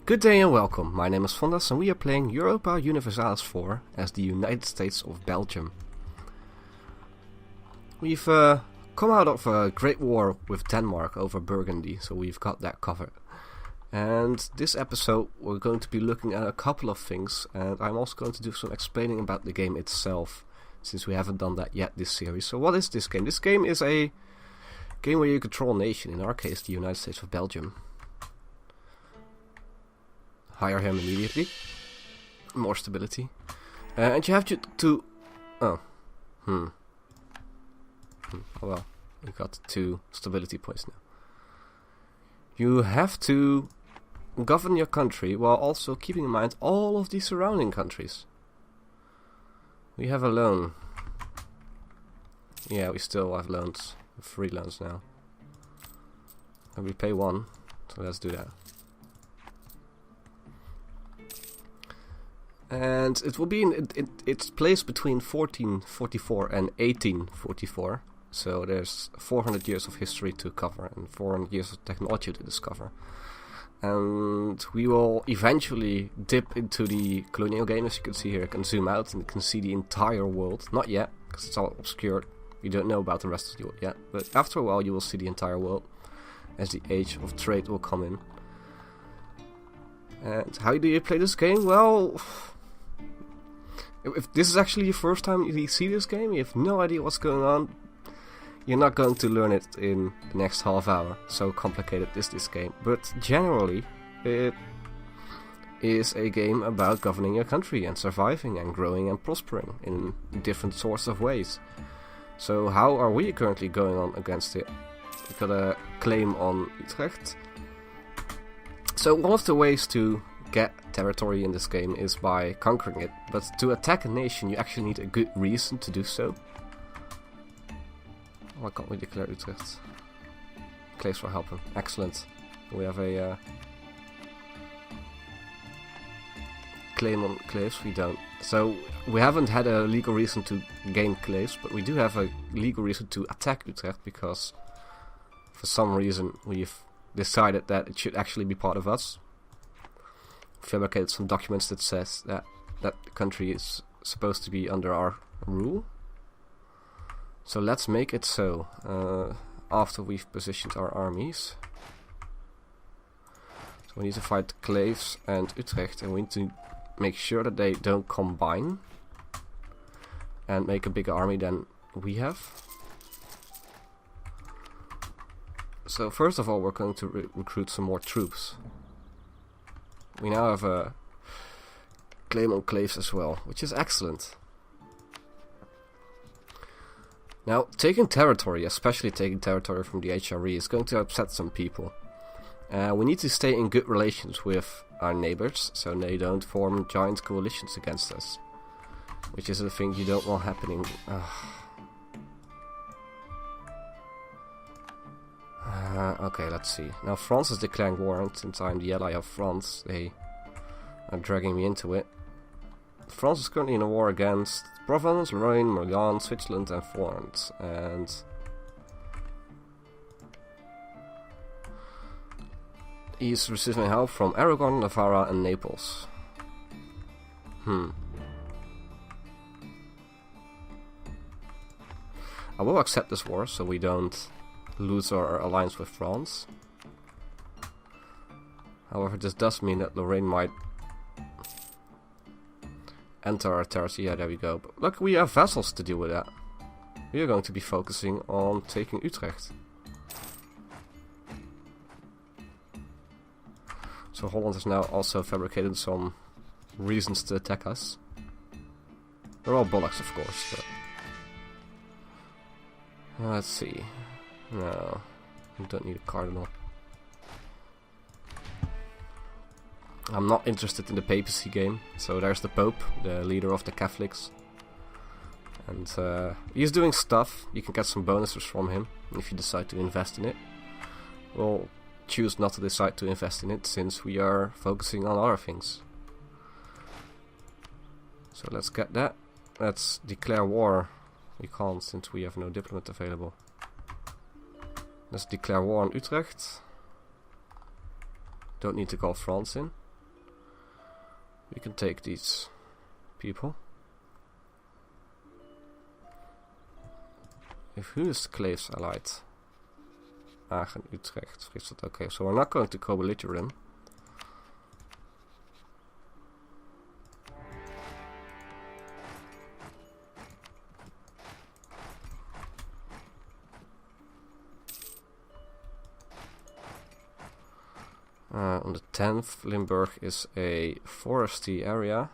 Good day and welcome, my name is Fondas and we are playing Europa Universalis 4 as the United States of Belgium. We've come out of a great war with Denmark over Burgundy, so we've got that covered. And this episode we're going to be looking at a couple of things, and I'm also going to do some explaining about the game itself, since we haven't done that yet this series. So what is this game? This game is a game where you control a nation, in our case the United States of Belgium. Hire him immediately. More stability. And you have Oh well, we got 2 stability points now. You have to govern your country while also keeping in mind all of the surrounding countries. We have a loan. Yeah, we still have loans. Free loans now. And we pay 1, so let's do that. And it will be it's placed between 1444 and 1844. So there's 400 years of history to cover and 400 years of technology to discover. And we will eventually dip into the colonial game. As you can see here, I can zoom out and you can see the entire world. Not yet, because it's all obscured. We don't know about the rest of the world yet. But after a while you will see the entire world as the age of trade will come in. And how do you play this game? Well, if this is actually your first time you see this game, you have no idea what's going on, you're not going to learn it in the next half hour. So complicated is this game. But generally, it is a game about governing your country and surviving and growing and prospering in different sorts of ways. So how are we currently going on against it? We got a claim on Utrecht. So one of the ways to get territory in this game is by conquering it, but to attack a nation you actually need a good reason to do so. Why can't we declare Utrecht? Claims for helping. Excellent. We have a claim on claims. We don't. So we haven't had a legal reason to gain claims, but we do have a legal reason to attack Utrecht because for some reason we've decided that it should actually be part of us. Fabricated some documents that says that the country is supposed to be under our rule. So let's make it so. After we've positioned our armies. So we need to fight Kleefs and Utrecht, and we need to make sure that they don't combine and make a bigger army than we have. So first of all we're going to recruit some more troops. We now have a claim on Kleefs as well, which is excellent. Now, taking territory, especially taking territory from the HRE, is going to upset some people. We need to stay in good relations with our neighbors, so they don't form giant coalitions against us. Which is a thing you don't want happening. Okay, let's see. Now France is declaring war, and since I'm the ally of France, they are dragging me into it. France is currently in a war against Provence, Lorraine, Milan, Switzerland and Florence. And he's receiving help from Aragon, Navarra and Naples. I will accept this war so we don't lose our alliance with France. However, this does mean that Lorraine might enter our territory. Yeah, there we go. But look, we have vassals to deal with that. We are going to be focusing on taking Utrecht. So Holland has now also fabricated some reasons to attack us. They're all bollocks, of course, but let's see. No, we don't need a cardinal. I'm not interested in the papacy game. So there's the Pope, the leader of the Catholics. And he's doing stuff. You can get some bonuses from him if you decide to invest in it. We'll choose not to decide to invest in it since we are focusing on other things. So let's get that. Let's declare war. We can't since we have no diplomat available. Let's declare war on Utrecht. Don't need to call France in. We can take these people. If who is Kleef's allied? Aachen, Utrecht, Friesland. Okay, so we're not going to co-belligerent. On the 10th, Limburg is a foresty area.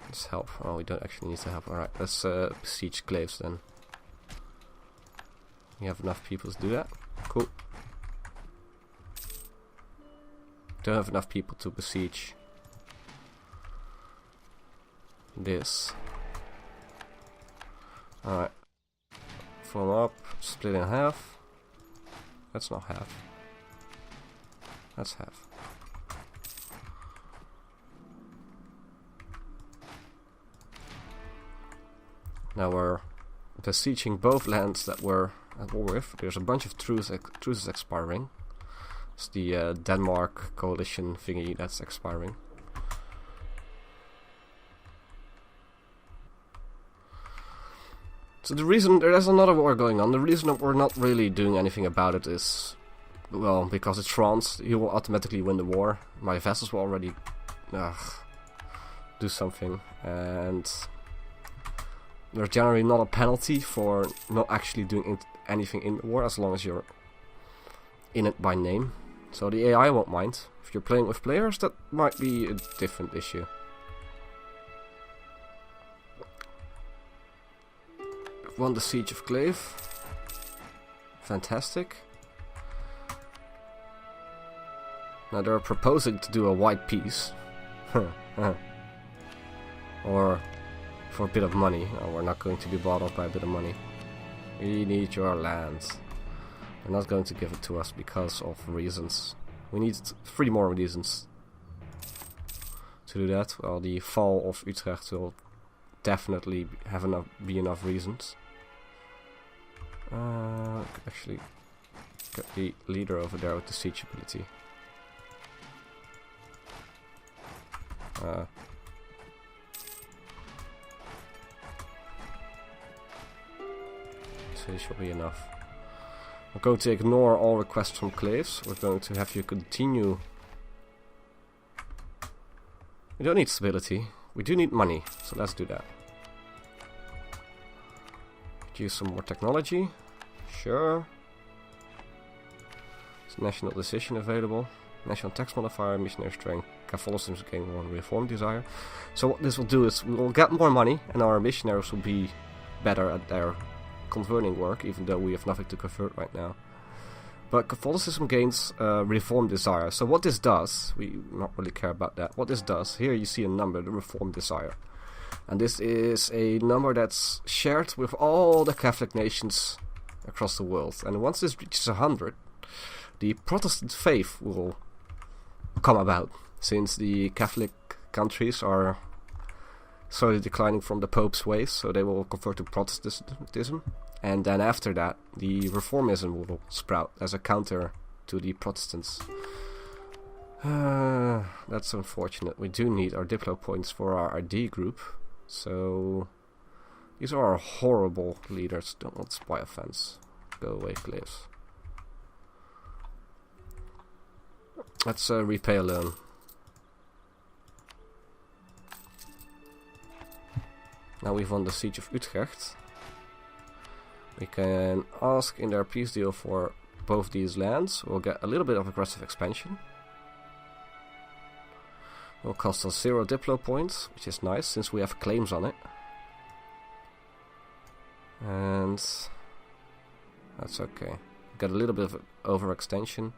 Let's help. Oh, we don't actually need to help. Alright, let's besiege Kleefs then. We have enough people to do that. Cool. Don't have enough people to besiege this. Alright. Form up, split in half. That's not half. That's half. Now we're besieging both lands that we're at war with. There's a bunch of truces expiring. It's the Denmark coalition thingy that's expiring. So the reason there's another war going on, the reason that we're not really doing anything about it is, well, because it's France. He will automatically win the war. My vessels will already do something, and there's generally not a penalty for not actually doing anything in the war as long as you're in it by name. So the AI won't mind. If you're playing with players, that might be a different issue. Won the Siege of Kleef. Fantastic. Now they're proposing to do a white peace. Or for a bit of money. No, we're not going to be bought off by a bit of money. We need your lands. They're not going to give it to us because of reasons. We need 3 more reasons to do that. Well, the fall of Utrecht will definitely have be enough reasons. Actually get the leader over there with the siege ability. So this should be enough. We're going to ignore all requests from Kleefs. We're going to have you continue. We don't need stability. We do need money, so let's do that. Use some more technology. Sure. It's national decision available. National tax modifier, missionary strength, Catholicism gain 1 reform desire. So what this will do is we will get more money and our missionaries will be better at their converting work, even though we have nothing to convert right now. But Catholicism gains reform desire. So what this does, we not really care about that. What this does, here you see a number, the reform desire. And this is a number that's shared with all the Catholic nations across the world. And once this reaches 100, the Protestant faith will come about, since the Catholic countries are slowly declining from the Pope's ways, so they will convert to Protestantism. And then after that, the Reformism will sprout as a counter to the Protestants. That's unfortunate. We do need our Diplo points for our ID group. So these are our horrible leaders. Don't want spy offense. Go away, Kleefs. Let's repay a loan. Now we've won the Siege of Utrecht. We can ask in their peace deal for both these lands. We'll get a little bit of aggressive expansion. It will cost us 0 Diplo points, which is nice since we have claims on it. And that's okay. Got a little bit of overextension.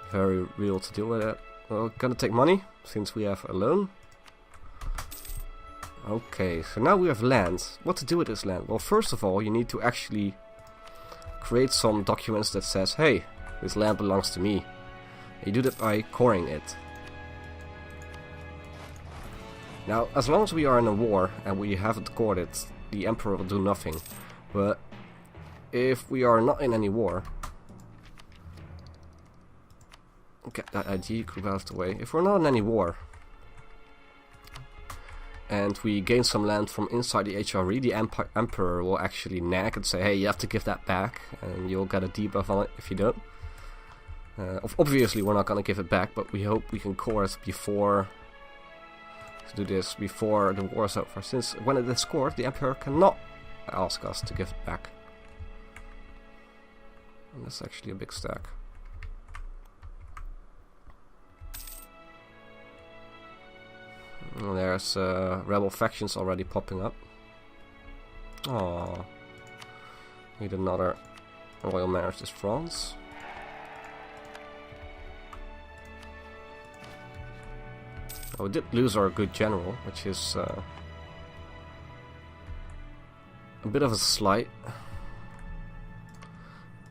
Very real to deal with it. We're gonna take money since we have a loan. Okay, so now we have land. What to do with this land? Well, first of all, you need to actually create some documents that says, hey, this land belongs to me. And you do that by coring it. Now, as long as we are in a war and we haven't cored it, the Emperor will do nothing. But if we are not in any war, get that ID group out of the way. If we're not in any war, and we gain some land from inside the HRE, the Emperor will actually nag and say, hey, you have to give that back, and you'll get a debuff on it if you don't. Obviously, we're not going to give it back, but we hope we can core it before... to do this before the war is over, since when it is scored, the Emperor cannot ask us to give it back. And that's actually a big stack. And there's rebel factions already popping up. Aww. Need another royal marriage is France. Oh, we did lose our good general, which is a bit of a slight.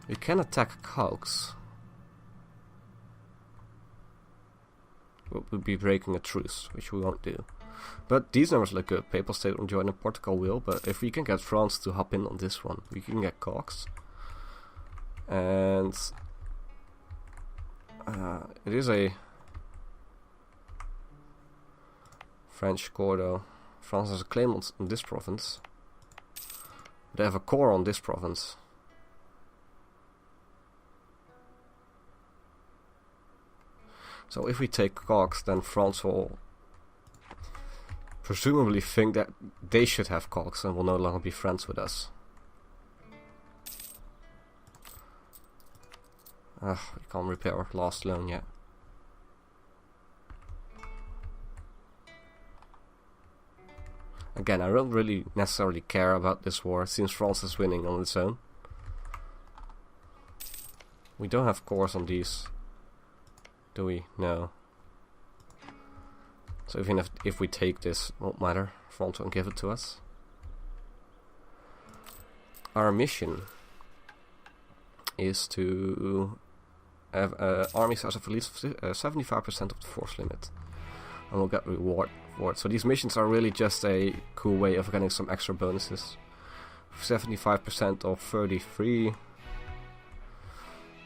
We can attack Cogs. We'll be breaking a truce, which we won't do. But these numbers look good. Papal State will join and Portugal will, but if we can get France to hop in on this one, we can get Cogs. And it is a French core though. France has a claim on this province. They have a core on this province. So if we take Cogs, then France will presumably think that they should have Cogs and will no longer be friends with us. We can't repair our last loan yet. Again, I don't really necessarily care about this war, since France is winning on its own. We don't have cores on these. Do we? No. So even if we take this, it won't matter. France won't give it to us. Our mission is to have armies as of at least 75% of the force limit. And we'll get reward for it. So these missions are really just a cool way of getting some extra bonuses. 75% of 33.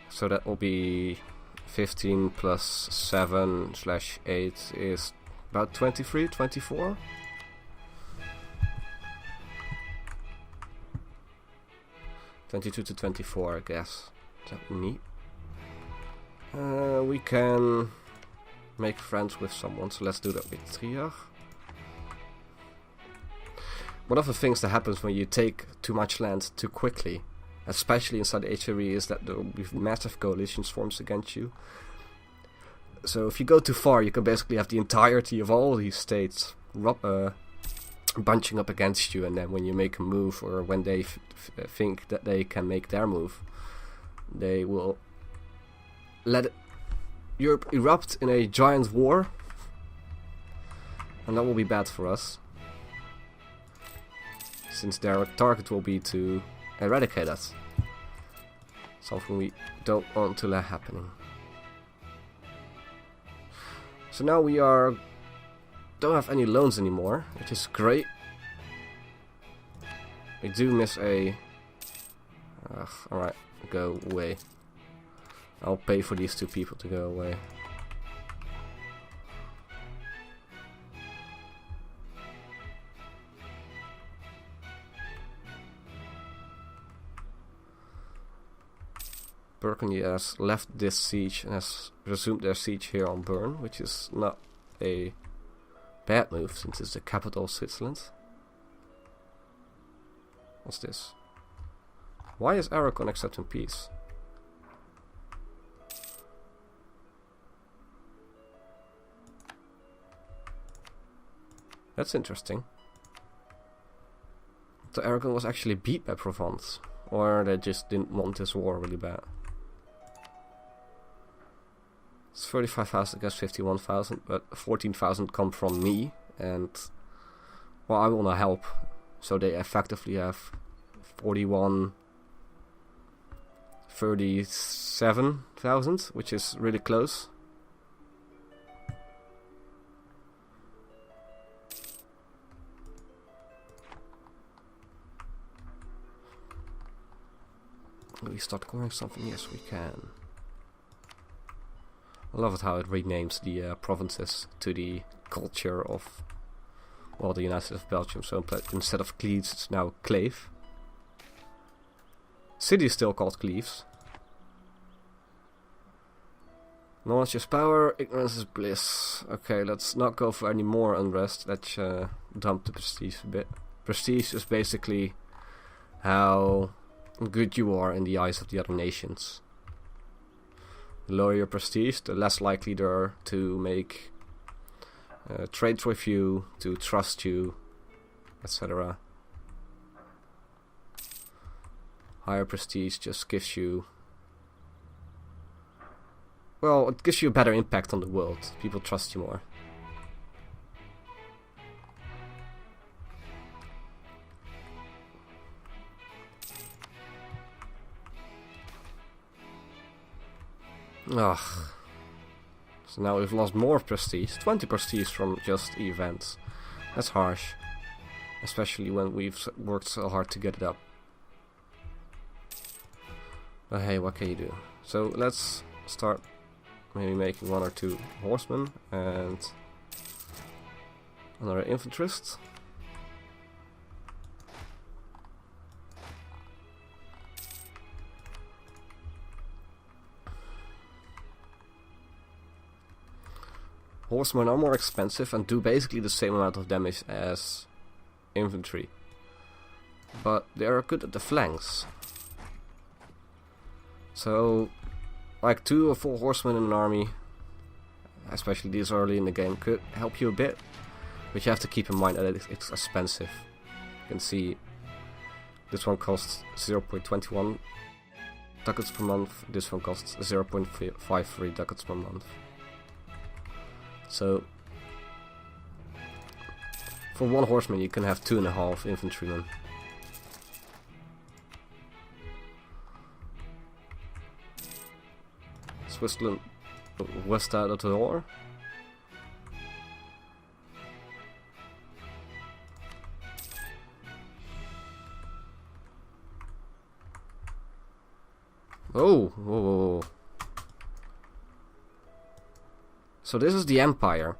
So that will be 15 plus 7/8 is about 23, 24. (22 to 24, I guess. Is that neat? We can make friends with someone, so let's do that with Trier. One of the things that happens when you take too much land too quickly, especially inside the HRE, is that there will be massive coalitions formed against you. So if you go too far, you can basically have the entirety of all these states bunching up against you, and then when you make a move, or when they think that they can make their move, they will let Europe erupt in a giant war, and that will be bad for us, since their target will be to eradicate us. Something we don't want to let happening. So now we don't have any loans anymore, which is great. We do miss a... alright, go away. I'll pay for these two people to go away. Burgundy has left this siege and has resumed their siege here on Bern, which is not a bad move since it's the capital of Switzerland. What's this? Why is Aragon accepting peace? That's interesting. So Aragon was actually beat by Provence, or they just didn't want this war really bad. It's 35,000 against 51,000, but 14,000 come from me, and well, I will not help. So they effectively have 37,000, which is really close. Can we start scoring something? Yes, we can. I love it how it renames the provinces to the culture of, well, the United States of Belgium. So instead of Cleves, it's now Cleve. City is still called Cleves. Knowledge is power, ignorance is bliss. Okay, let's not go for any more unrest. Let's dump the prestige a bit. Prestige is basically how good you are in the eyes of the other nations. The lower your prestige, the less likely they are to make trades with you, to trust you, etc. Higher prestige just gives you, well, it gives you a better impact on the world. People trust you more. Ugh. So now we've lost more prestige. 20 prestige from just events. That's harsh. Especially when we've worked so hard to get it up. But hey, what can you do? So let's start maybe making 1 or 2 horsemen and another infanterist. Horsemen are more expensive and do basically the same amount of damage as infantry, but they are good at the flanks. So, like 2 or 4 horsemen in an army, especially this early in the game, could help you a bit, but you have to keep in mind that it's expensive. You can see this one costs 0.21 ducats per month, this one costs 0.53 ducats per month. So, for 1 horseman you can have 2.5 infantrymen. Switzerland west out of the war. Oh, whoa, whoa, whoa. So this is the Empire.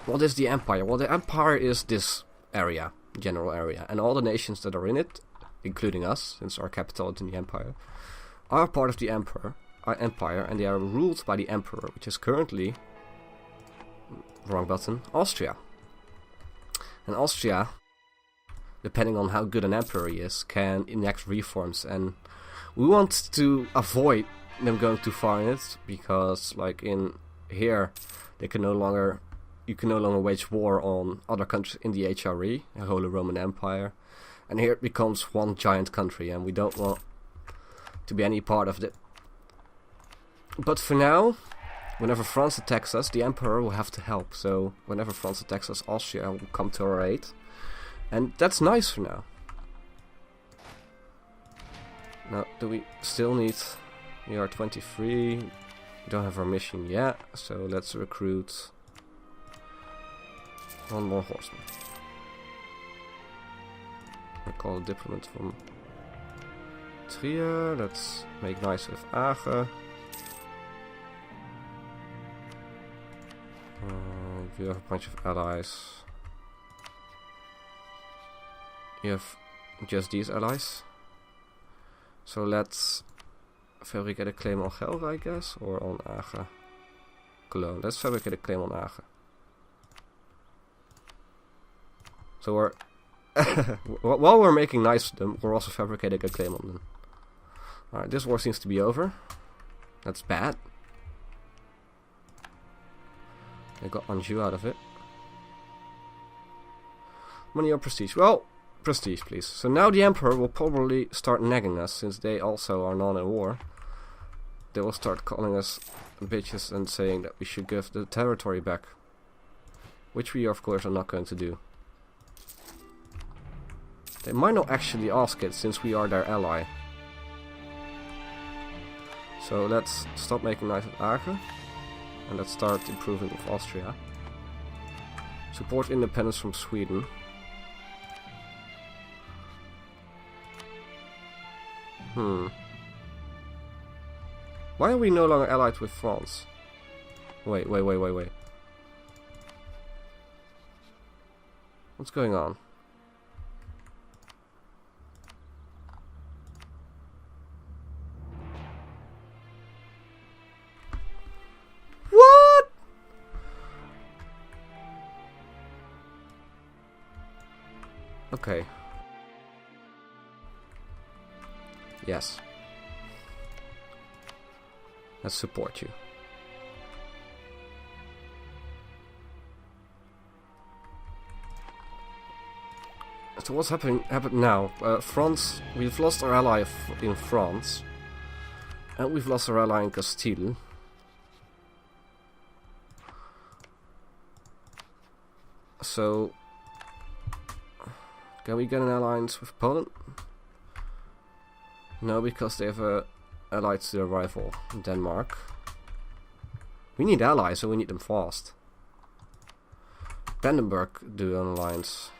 What is the Empire? Well, the Empire is this area, general area, and all the nations that are in it, including us, since our capital is in the Empire, are part of the Empire, and they are ruled by the Emperor, which is currently, wrong button, Austria. And Austria, depending on how good an emperor he is, can enact reforms, and we want to avoid them going too far in it, because like in here you can no longer wage war on other countries in the HRE, the Holy Roman Empire, and here it becomes one giant country, and we don't want to be any part of it. But for now, whenever France attacks us, the Emperor will have to help. So whenever France attacks us, Austria will come to our aid. And that's nice for now. Now, do we still need... We are 23. We don't have our mission yet. So let's recruit 1 more horseman. I call a diplomat from Trier. Let's make nice with Age. You have a bunch of allies. You have just these allies. So let's fabricate a claim on Gelre, I guess, or on Age. Cologne. Let's fabricate a claim on Age. So we're while we're making nice with them, we're also fabricating a claim on them. Alright, this war seems to be over. That's bad. I got Anjou out of it. Money or prestige? Well, prestige, please. So now the Emperor will probably start nagging us, since they also are not in war. They will start calling us bitches and saying that we should give the territory back. Which we, of course, are not going to do. They might not actually ask it, since we are their ally. So let's stop making nice with Age. And let's start improving with Austria. Support independence from Sweden. Why are we no longer allied with France? Wait. What's going on? What? Okay. Yes. Let's support you. So what's happened now? France, we've lost our ally in France, and we've lost our ally in Castile. So, can we get an alliance with Poland? No, because they have allied to their rival, Denmark. We need allies, so we need them fast. Brandenburg do an alliance.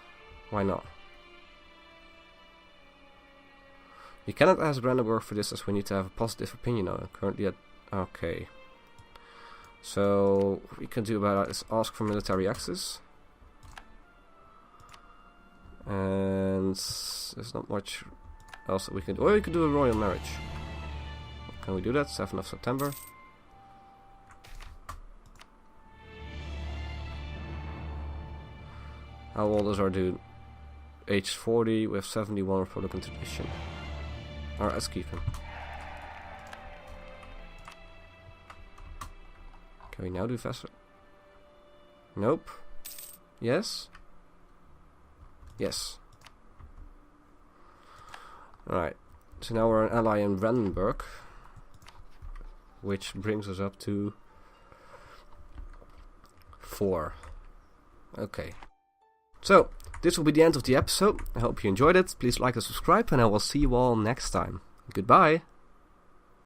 Why not? We cannot ask Brandenburg for this, as we need to have a positive opinion on it. Currently at... Okay. So, what we can do about that is ask for military access. And there's not much else that we can do. Or we could do a royal marriage. Can we do that? 7th of September. How old is our dude? Age 40 with 71 Republican tradition. Alright, let's keep him. Can we now do faster? Nope. Yes? Yes. Alright. So now we're an ally in Brandenburg. Which brings us up to 4. Okay. So, this will be the end of the episode. I hope you enjoyed it. Please like and subscribe, and I will see you all next time. Goodbye.